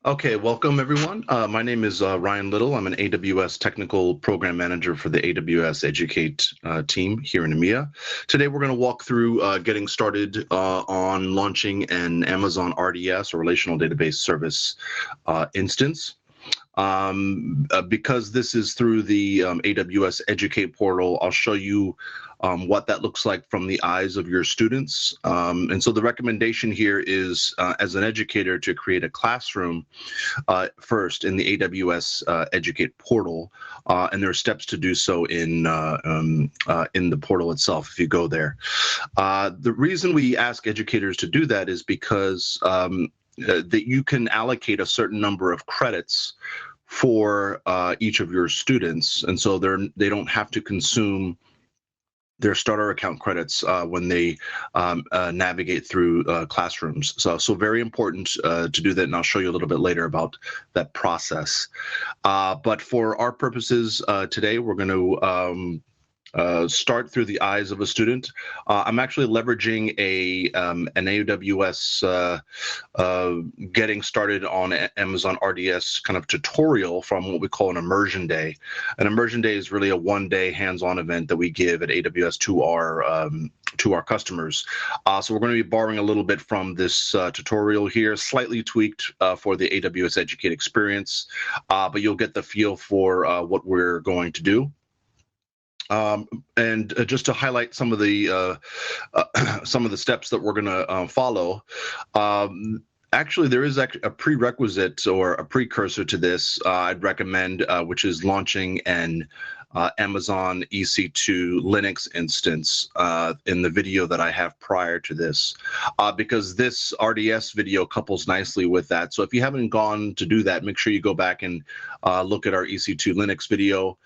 Okay, welcome everyone. My name is Ryan Little. I'm an AWS Technical Program Manager for the AWS Educate team here in EMEA. Today we're going to walk through getting started on launching an Amazon RDS or Relational Database Service instance. Because this is through the AWS Educate portal, I'll show you what that looks like from the eyes of your students. And so the recommendation here is, as an educator, to create a classroom first in the AWS Educate portal, and there are steps to do so in the portal itself if you go there. The reason we ask educators to do that is because that you can allocate a certain number of credits for each of your students, and so they don't have to consume their starter account credits when they navigate through classrooms. So very important to do that, and I'll show you a little bit later about that process. But for our purposes today, we're going to start through the eyes of a student. I'm actually leveraging an AWS getting started on Amazon RDS kind of tutorial from what we call an immersion day. An immersion day is really a one-day hands-on event that we give at AWS to our customers. So we're going to be borrowing a little bit from this tutorial here, slightly tweaked for the AWS Educate experience, but you'll get the feel for what we're going to do. And just to highlight some of the steps that we're going to follow. Actually, there is a prerequisite or a precursor to this I'd recommend, which is launching an Amazon EC2 Linux instance in the video that I have prior to this, because this RDS video couples nicely with that. So if you haven't gone to do that, make sure you go back and look at our EC2 Linux video.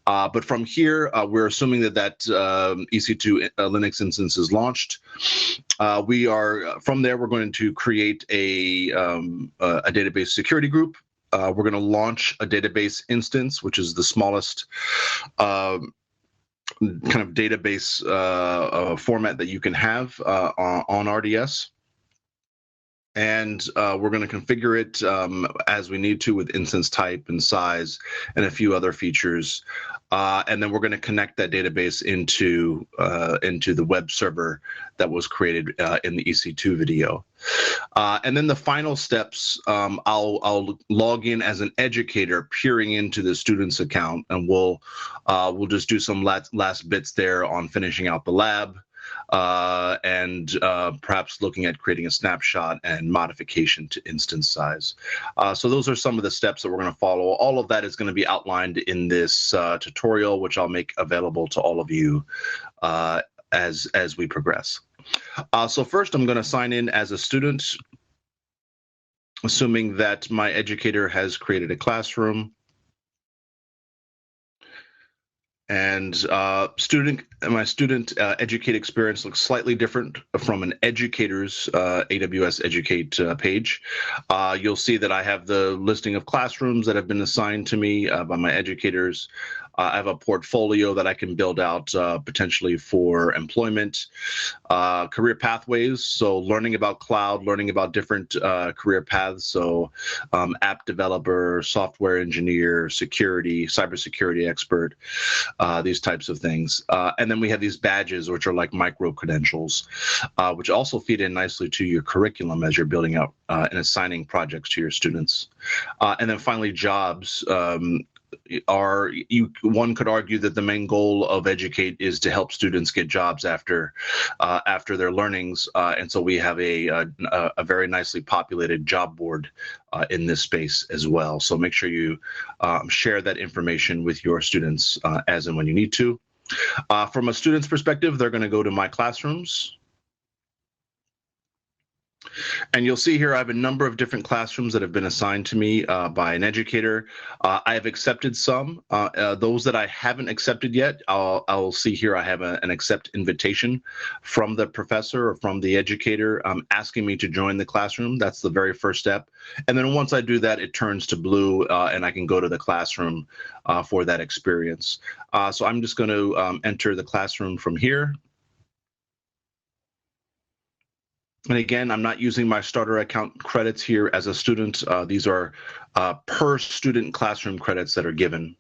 But from here, we're assuming that EC2 Linux instance is launched. From there, we're going to create a database security group. We're going to launch a database instance, which is the smallest kind of database format that you can have on RDS. And we're going to configure it as we need to with instance type and size and a few other features. And then we're going to connect that database into the web server that was created in the EC2 video. And then the final steps, I'll log in as an educator peering into the student's account, and we'll just do some last bits there on finishing out the lab. And perhaps looking at creating a snapshot and modification to instance size. So those are some of the steps that we're going to follow. All of that is going to be outlined in this tutorial, which I'll make available to all of you as we progress. So first, I'm going to sign in as a student, assuming that my educator has created a classroom. And my student Educate experience looks slightly different from an educator's AWS Educate page. You'll see that I have the listing of classrooms that have been assigned to me by my educators. I have a portfolio that I can build out potentially for employment, career pathways, so learning about cloud, learning about different career paths, so app developer, software engineer, security, cybersecurity expert, these types of things. And then we have these badges, which are like micro-credentials, which also feed in nicely to your curriculum as you're building out and assigning projects to your students. And then finally, jobs. One could argue that the main goal of Educate is to help students get jobs after their learnings, and so we have a very nicely populated job board in this space as well. So make sure you share that information with your students as and when you need to. From a student's perspective, they're going to go to My Classrooms. And you'll see here I have a number of different classrooms that have been assigned to me by an educator. I have accepted some. Those that I haven't accepted yet, I'll see here I have an accept invitation from the professor or from the educator asking me to join the classroom. That's the very first step. And then once I do that, it turns to blue and I can go to the classroom for that experience. So I'm just going to enter the classroom from here. And again, I'm not using my starter account credits here as a student. These are per student classroom credits that are given.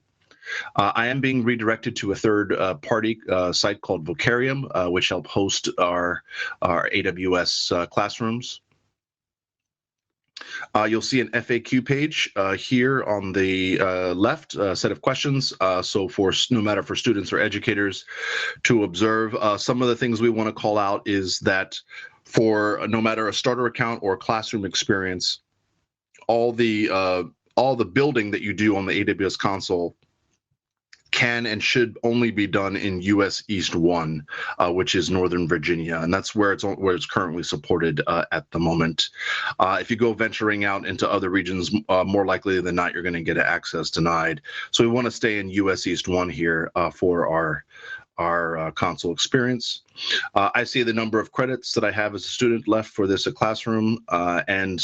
I am being redirected to a third-party site called Vocarium, which help host our AWS classrooms. You'll see an FAQ page here on the left, set of questions. So for no matter for students or educators to observe, some of the things we want to call out is that for no matter a starter account or classroom experience, all the building that you do on the AWS console can and should only be done in US East 1, which is Northern Virginia, and that's where it's currently supported at the moment. If you go venturing out into other regions, more likely than not, you're going to get access denied. So we want to stay in US East 1 here for our console experience. I see the number of credits that I have as a student left for this classroom, and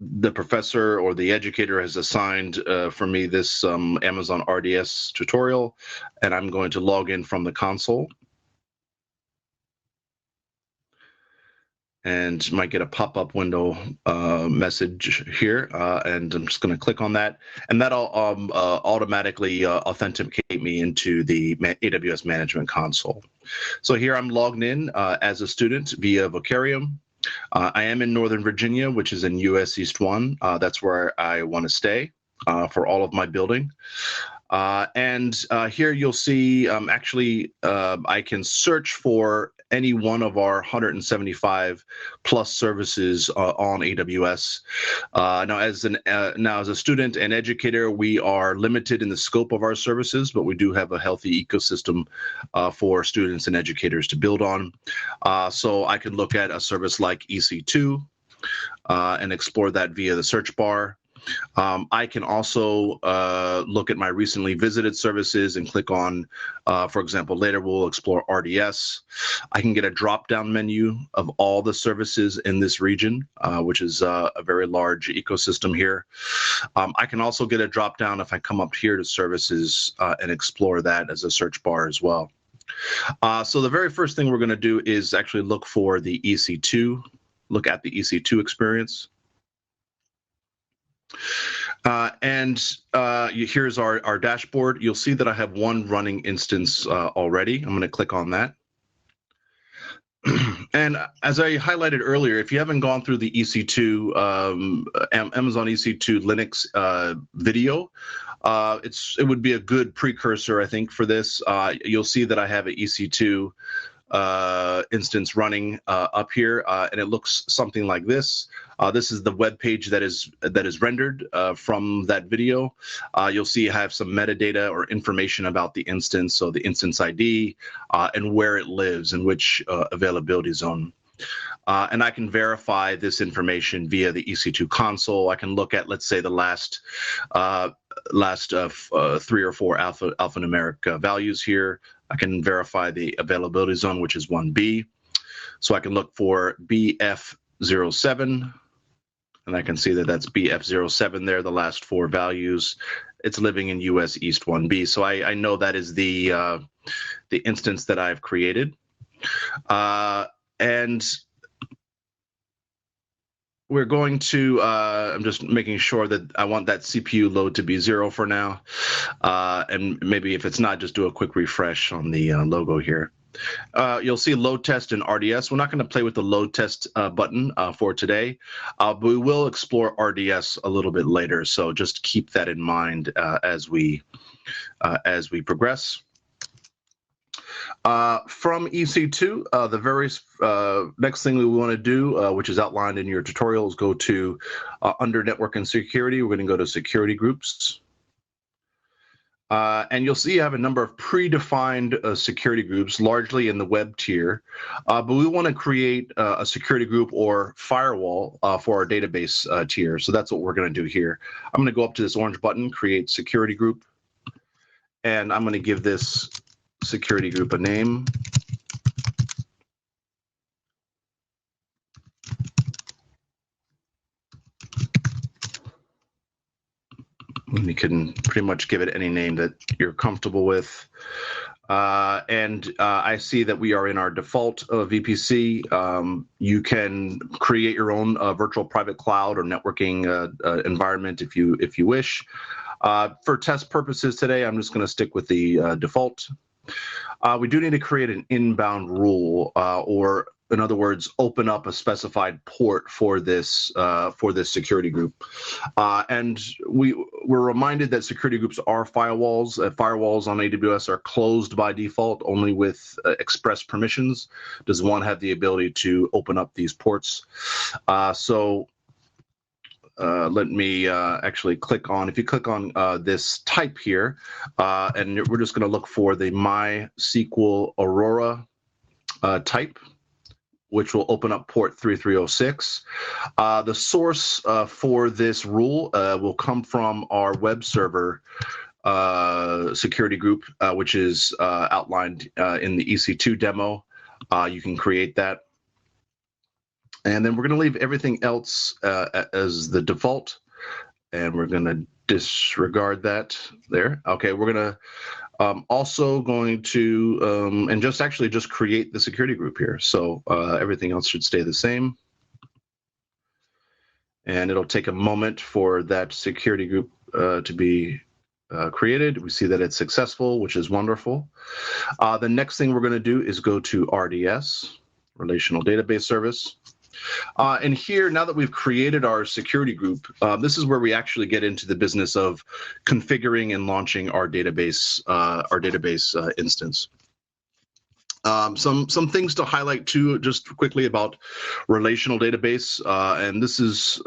the professor or the educator has assigned for me this Amazon RDS tutorial, and I'm going to log in from the console. And might get a pop-up window message here, and I'm just going to click on that, and that'll automatically authenticate me into the AWS Management Console. So here I'm logged in as a student via Vocarium. I am in Northern Virginia, which is in US East 1. That's where I want to stay for all of my building. And here you'll see I can search for any one of our 175 plus services on AWS. Now, as a student and educator, we are limited in the scope of our services, but we do have a healthy ecosystem for students and educators to build on. So I could look at a service like EC2 and explore that via the search bar. I can also look at my recently visited services and click on, for example, later we'll explore RDS. I can get a drop-down menu of all the services in this region, which is a very large ecosystem here. I can also get a drop-down if I come up here to services and explore that as a search bar as well. So the very first thing we're going to do is actually look for the EC2, look at the EC2 experience. Here's our dashboard. You'll see that I have one running instance already. I'm going to click on that. And as I highlighted earlier, if you haven't gone through the EC2, Amazon EC2 Linux video, it would be a good precursor, I think, for this. You'll see that I have an EC2 instance running up here, and it looks something like this. This is the web page that is rendered from that video. You'll see I have some metadata or information about the instance, so the instance ID and where it lives in which availability zone. And I can verify this information via the EC2 console. I can look at, let's say, the last 3 or 4 alphanumeric values here. I can verify the availability zone, which is 1B. So I can look for BF07, and I can see that that's BF07 there, the last 4 values. It's living in US East 1B. So I know that is the instance that I've created. And we're going to, I'm just making sure that I want that CPU load to be 0 for now. And maybe if it's not, just do a quick refresh on the logo here. You'll see load test and RDS. We're not going to play with the load test button for today, but we will explore RDS a little bit later. So just keep that in mind as we progress. From EC2, the very next thing we want to do, which is outlined in your tutorial, is go to under network and security. We're going to go to security groups. And you'll see I have a number of predefined security groups, largely in the web tier. But we want to create a security group or firewall for our database tier. So that's what we're going to do here. I'm going to go up to this orange button, create security group. And I'm going to give this security group a name. And you can pretty much give it any name that you're comfortable with. I see that we are in our default VPC. You can create your own virtual private cloud or networking environment if you wish. For test purposes today, I'm just going to stick with the default. We do need to create an inbound rule, or in other words, open up a specified port for this security group. And we're reminded that security groups are firewalls. Firewalls on AWS are closed by default, only with express permissions does one have the ability to open up these ports. Let me actually click on, if you click on this type here, and we're just going to look for the MySQL Aurora type, which will open up port 3306. The source for this rule will come from our web server security group, which is outlined in the EC2 demo. You can create that. And then we're going to leave everything else as the default, and we're going to disregard that there. Okay, we're going to also going to and just create the security group here. So everything else should stay the same. And it'll take a moment for that security group to be created. We see that it's successful, which is wonderful. The next thing we're going to do is go to RDS, Relational Database Service. And here, now that we've created our security group, this is where we actually get into the business of configuring and launching our database instance. Some things to highlight too, just quickly about relational database, and this is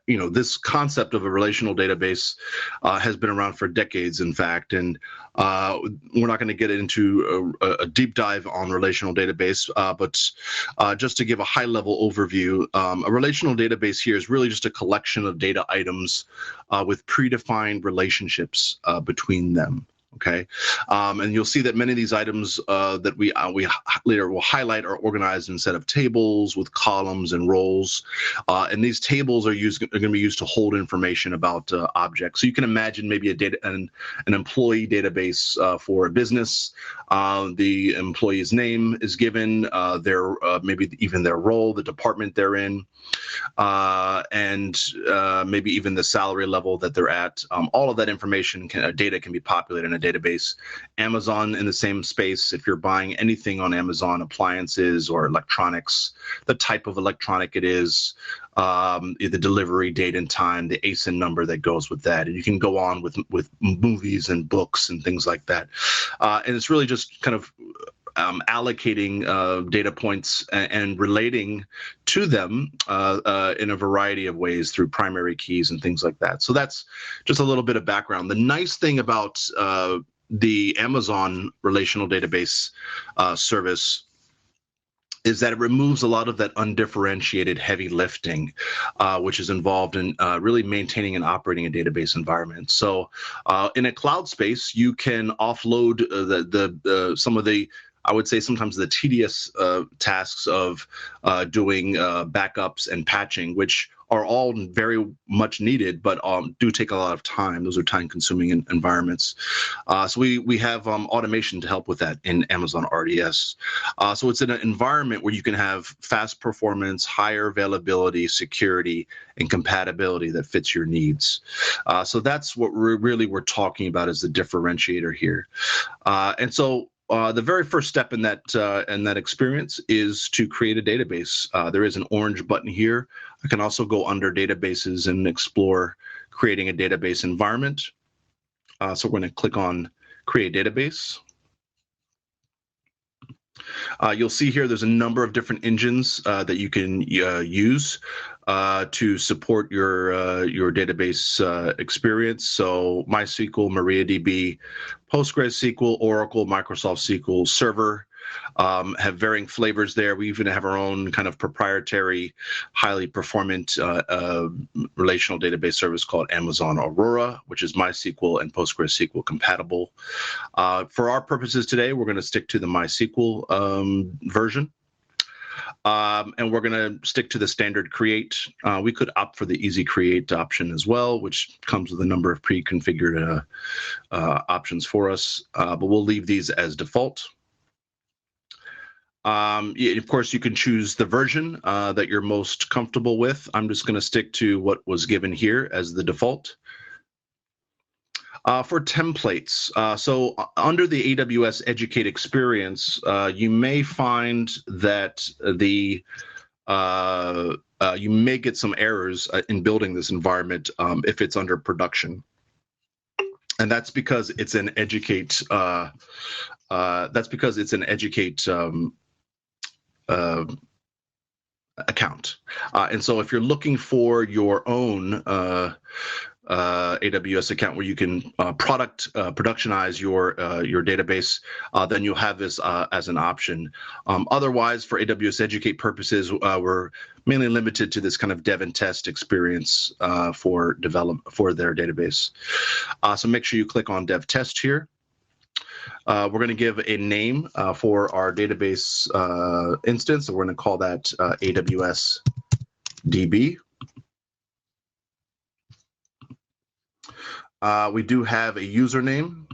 this concept of a relational database has been around for decades, in fact, and we're not going to get into a deep dive on relational database, but just to give a high-level overview, a relational database here is really just a collection of data items with predefined relationships between them. Okay, and you'll see that many of these items that we later will highlight are organized in a set of tables with columns and rows, and these tables are going to be used to hold information about objects. So you can imagine maybe an employee database for a business. The employee's name is given, their maybe even their role, the department they're in, and maybe even the salary level that they're at. All of that information, data can be populated in a database. Amazon in the same space, if you're buying anything on Amazon, appliances or electronics, the type of electronic it is, the delivery date and time, the ASIN number that goes with that. And you can go on with movies and books and things like that. And it's really just kind of allocating data points and relating to them in a variety of ways through primary keys and things like that. So that's just a little bit of background. The nice thing about the Amazon relational database service is that it removes a lot of that undifferentiated heavy lifting, which is involved in really maintaining and operating a database environment. So in a cloud space, you can offload some of the, I would say sometimes the tedious tasks of doing backups and patching, which are all very much needed, but do take a lot of time. Those are time-consuming environments. So we have automation to help with that in Amazon RDS. So it's in an environment where you can have fast performance, higher availability, security, and compatibility that fits your needs. So that's what we're talking about as the differentiator here. And so the very first step in that experience is to create a database. There is an orange button here. I can also go under databases and explore creating a database environment. So we're going to click on create database. You'll see here there's a number of different engines that you can use to support your database experience. So MySQL, MariaDB, PostgreSQL, Oracle, Microsoft SQL Server have varying flavors there. We even have our own kind of proprietary, highly performant relational database service called Amazon Aurora, which is MySQL and PostgreSQL compatible. For our purposes today, we're going to stick to the MySQL version. And we're going to stick to the standard create. We could opt for the easy create option as well, which comes with a number of pre-configured options for us, but we'll leave these as default. Of course, you can choose the version that you're most comfortable with. I'm just going to stick to what was given here as the default. For templates, so under the AWS Educate experience, you may find that you may get some errors in building this environment if it's under production, and that's because it's an Educate. Account, and so if you're looking for your own AWS account where you can productionize your database, then you'll have this as an option. Otherwise, for AWS Educate purposes, we're mainly limited to this kind of dev and test experience for their database. So make sure you click on dev test here. We're going to give a name for our database instance, and we're going to call that AWS DB. We do have a username,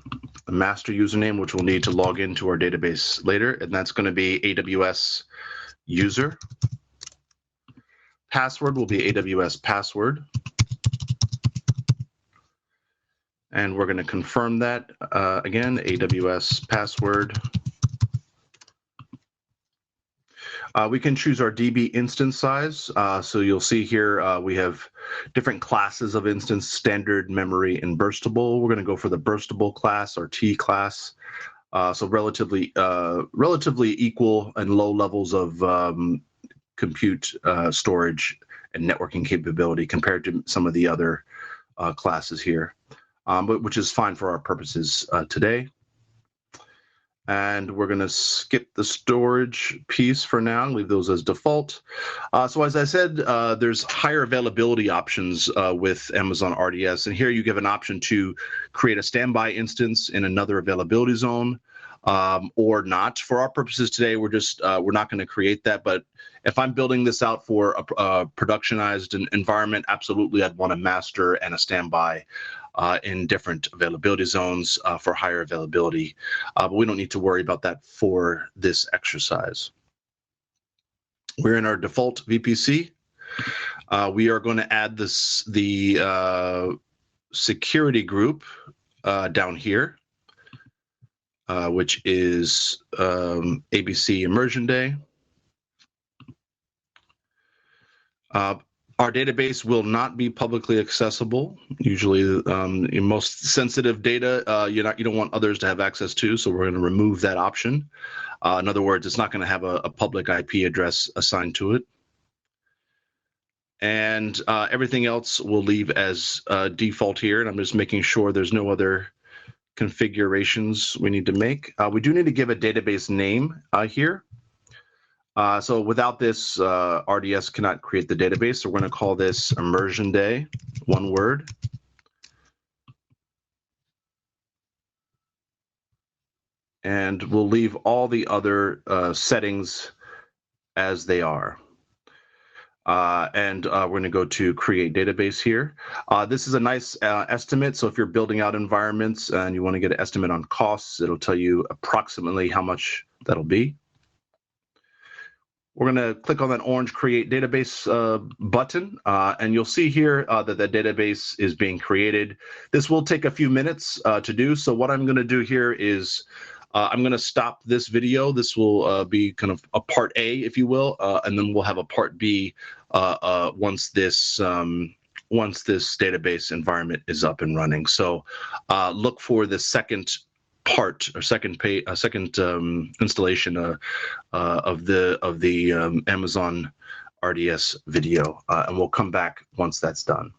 a master username, which we'll need to log into our database later, and that's going to be AWS user. Password will be AWS password. And we're going to confirm that again, AWS password. We can choose our DB instance size. So you'll see here we have different classes of instance: standard, memory, and burstable. We're going to go for the burstable class, or T class. So relatively equal and low levels of compute, storage, and networking capability compared to some of the other classes here, but which is fine for our purposes today. And we're going to skip the storage piece for now and leave those as default. So as I said, there's higher availability options with Amazon RDS. And here you give an option to create a standby instance in another availability zone or not. For our purposes today, we're not going to create that. But if I'm building this out for a productionized environment, absolutely, I'd want a master and a standby in different availability zones for higher availability, but we don't need to worry about that for this exercise. We're in our default VPC. We are going to add the security group down here, which is ABC Immersion Day. Our database will not be publicly accessible. Usually, in most sensitive data, you don't want others to have access to, so we're going to remove that option. In other words, it's not going to have a public IP address assigned to it. And everything else we'll leave as default here, and I'm just making sure there's no other configurations we need to make. We do need to give a database name here. So without this, RDS cannot create the database. So we're going to call this Immersion Day, one word. And we'll leave all the other settings as they are. And we're going to go to Create Database here. This is a nice estimate. So if you're building out environments and you want to get an estimate on costs, it'll tell you approximately how much that'll be. We're going to click on that orange Create Database button, and you'll see here that the database is being created. This will take a few minutes to do, so what I'm going to do here is I'm going to stop this video. This will be kind of a part A, if you will, and then we'll have a part B once this database environment is up and running. So look for the second part or second installation of the Amazon RDS video, and we'll come back once that's done.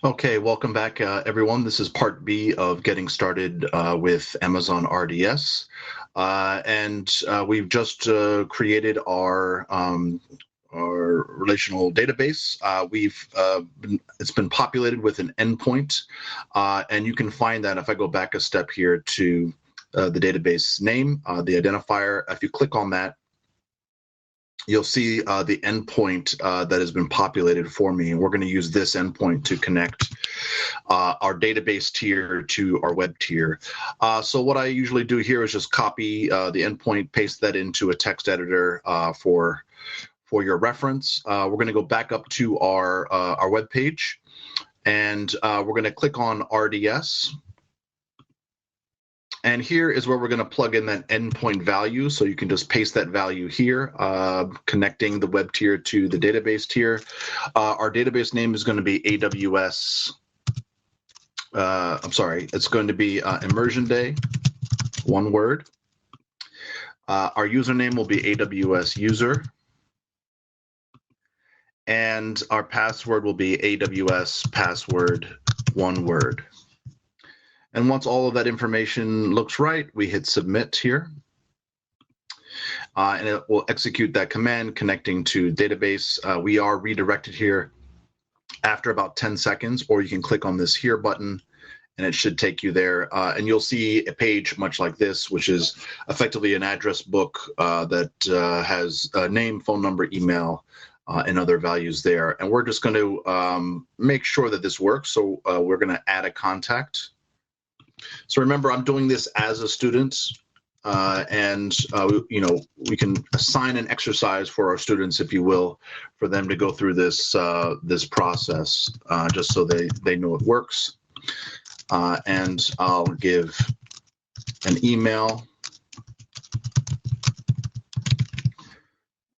Okay, welcome back, everyone. This is part B of getting started with Amazon RDS. And we've just created our our relational database. It's been populated with an endpoint, and you can find that if I go back a step here to the database name, the identifier. If you click on that, you'll see the endpoint that has been populated for me. And we're going to use this endpoint to connect our database tier to our web tier. So what I usually do here is just copy the endpoint, paste that into a text editor for your reference. We're going to go back up to our web page, and we're going to click on RDS. And here is where we're going to plug in that endpoint value. So you can just paste that value here, connecting the web tier to the database tier. Our database name is going to be AWS. It's going to be Immersion Day, one word. Our username will be AWS user. And our password will be AWS password, one word. And once all of that information looks right, we hit submit here. And it will execute that command connecting to database. We are redirected here after about 10 seconds, or you can click on this here button and it should take you there. And you'll see a page much like this, which is effectively an address book that has a name, phone number, email, and other values there. And we're just going to make sure that this works. So we're going to add a contact. So remember, I'm doing this as a student, and we can assign an exercise for our students, if you will, for them to go through this this process, just so they know it works. And I'll give an email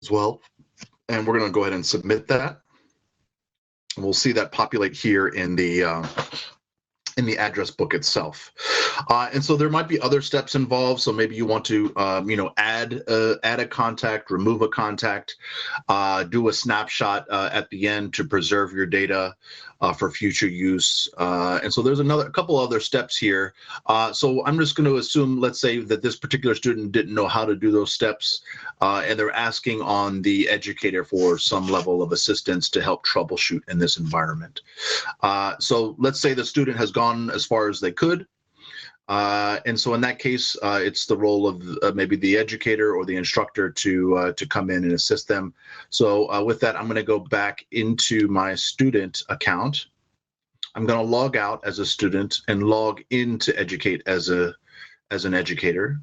as well, and we're going to go ahead and submit that. We'll see that populate here in the address book itself. And so there might be other steps involved. So maybe you want to, add a contact, remove a contact, do a snapshot at the end to preserve your data for future use. And so there's a couple other steps here. So I'm just going to assume, let's say that this particular student didn't know how to do those steps, and they're asking on the educator for some level of assistance to help troubleshoot in this environment. So let's say the student has gone as far as they could. And so in that case, it's the role of maybe the educator or the instructor to come in and assist them. So with that, I'm going to go back into my student account. I'm going to log out as a student and log in to educate as an educator.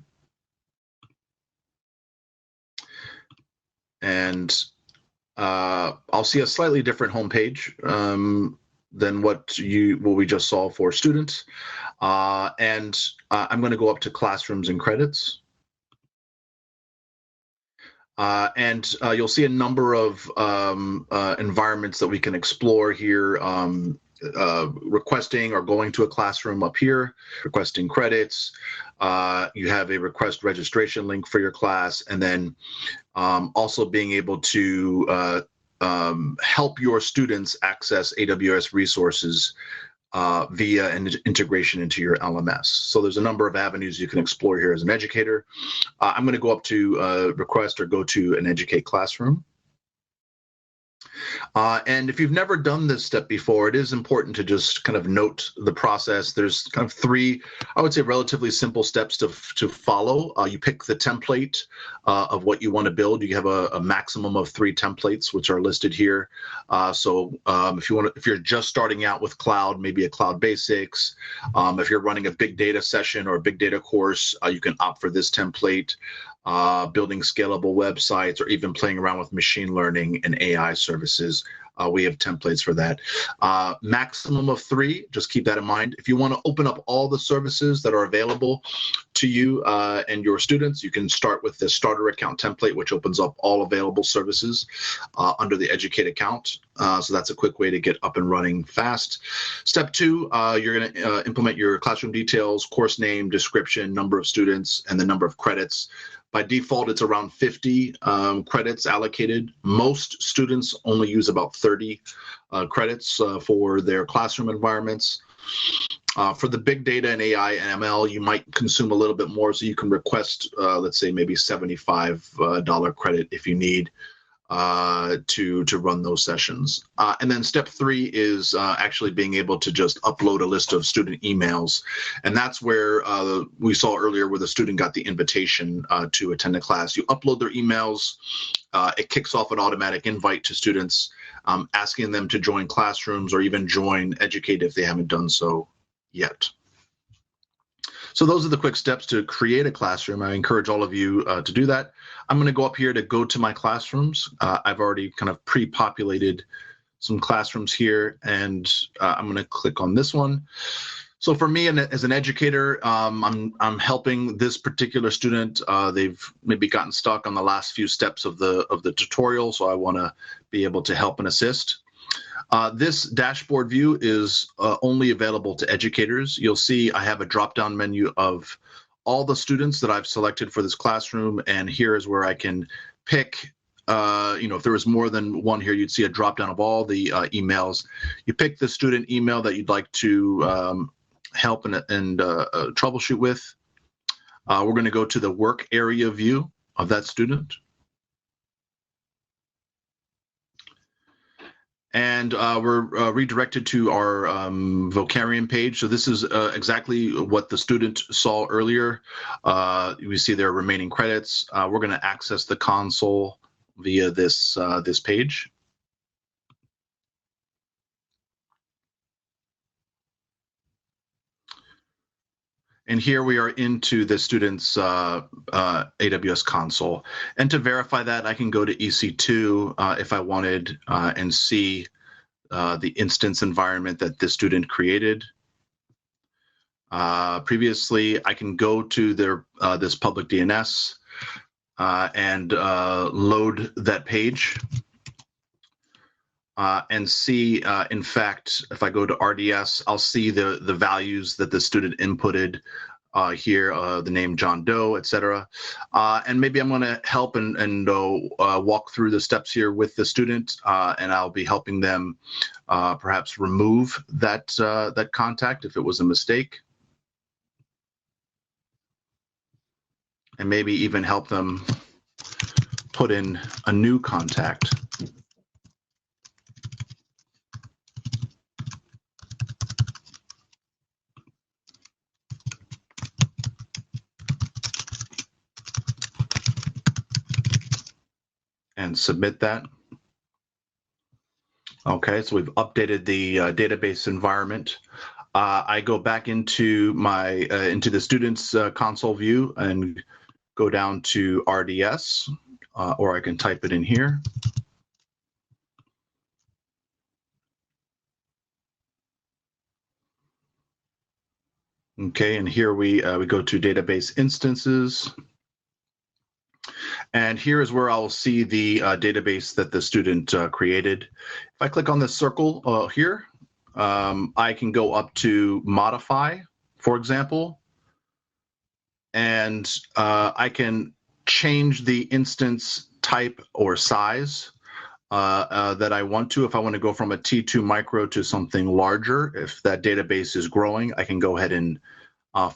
And I'll see a slightly different homepage than what we just saw for students. And I'm going to go up to classrooms and credits. And you'll see a number of environments that we can explore here. Requesting or going to a classroom up here, requesting credits. You have a request registration link for your class, and then also being able to help your students access AWS resources via an integration into your LMS. So there's a number of avenues you can explore here as an educator. I'm going to go up to request or go to an educate classroom. And if you've never done this step before, it is important to just kind of note the process. There's kind of three, I would say, relatively simple steps to follow. You pick the template of what you want to build. You have a maximum of 3 templates, which are listed here. So if you're just starting out with cloud, maybe a cloud basics. If you're running a big data session or a big data course, you can opt for this template. Building scalable websites, or even playing around with machine learning and AI services. We have templates for that. Maximum of 3, just keep that in mind. If you want to open up all the services that are available to you and your students, you can start with the starter account template, which opens up all available services under the Educate account. So that's a quick way to get up and running fast. Step 2, you're going to implement your classroom details, course name, description, number of students, and the number of credits. By default, it's around 50 credits allocated. Most students only use about 30 credits for their classroom environments. For the big data and AI and ML, you might consume a little bit more, so you can request, let's say, maybe $75 credit if you need. to run those sessions. And then step 3 is actually being able to just upload a list of student emails. And that's where we saw earlier where the student got the invitation to attend a class. You upload their emails. It kicks off an automatic invite to students, asking them to join classrooms or even join Educate if they haven't done so yet. So those are the quick steps to create a classroom. I encourage all of you to do that. I'm going to go up here to go to my classrooms. I've already kind of pre-populated some classrooms here, and I'm going to click on this one. So for me, as an educator, I'm helping this particular student. They've maybe gotten stuck on the last few steps of the tutorial, so I want to be able to help and assist. This dashboard view is only available to educators. You'll see I have a drop-down menu of all the students that I've selected for this classroom, and here is where I can pick, if there was more than one here, you'd see a drop-down of all the emails. You pick the student email that you'd like to help and troubleshoot with. We're going to go to the work area view of that student. And we're redirected to our Vocarium page. So this is exactly what the student saw earlier. We see their remaining credits. We're going to access the console via this page. And here we are into the student's AWS console. And to verify that, I can go to EC2 if I wanted and see the instance environment that this student created. Previously, I can go to their this public DNS and load that page and see, in fact, if I go to RDS, I'll see the values that the student inputted here, the name John Doe, etc. And maybe I'm going to help and walk through the steps here with the student, and I'll be helping them perhaps remove that contact if it was a mistake, and maybe even help them put in a new contact. And submit that. Okay, so we've updated the database environment. I go back into my into the students console view and go down to RDS, or I can type it in here. Okay, and here we go to database instances. And here is where I'll see the database that the student created. If I click on this circle here, I can go up to modify, for example, and I can change the instance type or size that I want to. If I want to go from a T2 micro to something larger, if that database is growing, I can go ahead and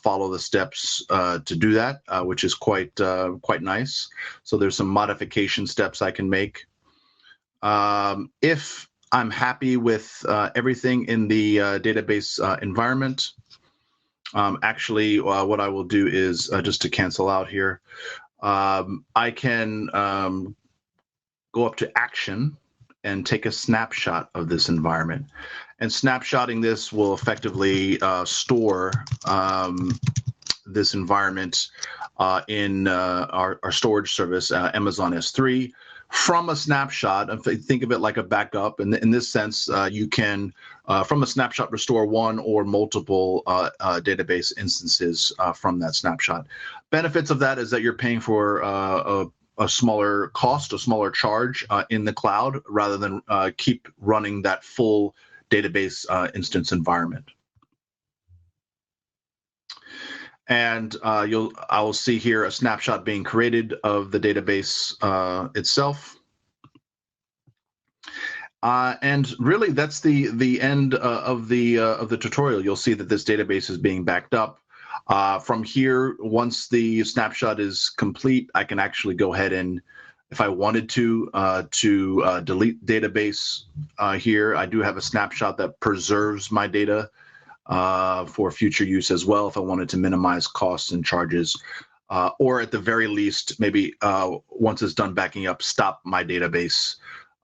follow the steps to do that, which is quite nice. So there's some modification steps I can make. If I'm happy with everything in the database environment, actually what I will do is just to cancel out here, I can go up to action and take a snapshot of this environment. And snapshotting this will effectively store this environment in our storage service, Amazon S3, from a snapshot. Think of it like a backup. And in this sense, you can, from a snapshot, restore one or multiple database instances from that snapshot. Benefits of that is that you're paying for a smaller cost, a smaller charge in the cloud, rather than keep running that full database instance environment. And I will see here a snapshot being created of the database itself. And really, that's the end of the tutorial. You'll see that this database is being backed up. From here, once the snapshot is complete, I can actually go ahead and If I wanted to delete database here, I do have a snapshot that preserves my data for future use as well if I wanted to minimize costs and charges. Or at the very least, maybe once it's done backing up, stop my database.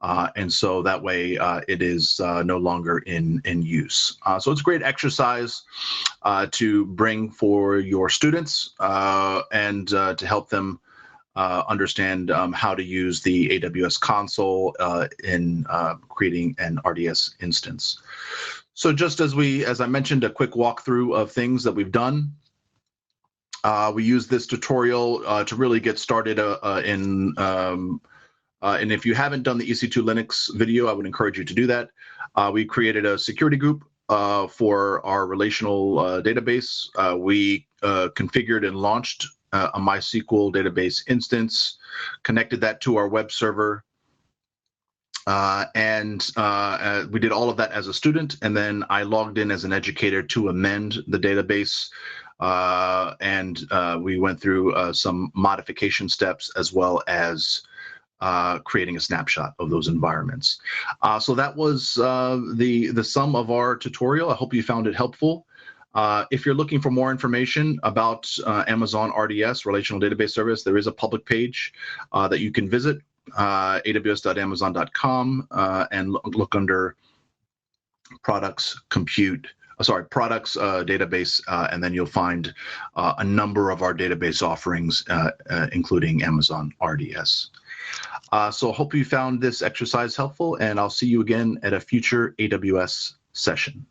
And so that way it is no longer in use. So it's a great exercise to bring for your students and to help them understand how to use the AWS console in creating an RDS instance. So just as I mentioned, a quick walkthrough of things that we've done. We use this tutorial to really get started and if you haven't done the EC2 Linux video, I would encourage you to do that. We created a security group for our relational database. We configured and launched a MySQL database instance, connected that to our web server, and we did all of that as a student, and then I logged in as an educator to amend the database, and we went through some modification steps as well as creating a snapshot of those environments. So that was the sum of our tutorial. I hope you found it helpful. If you're looking for more information about Amazon RDS, Relational Database Service, there is a public page that you can visit, aws.amazon.com, and look under products, products database, and then you'll find a number of our database offerings, including Amazon RDS. So I hope you found this exercise helpful, and I'll see you again at a future AWS session.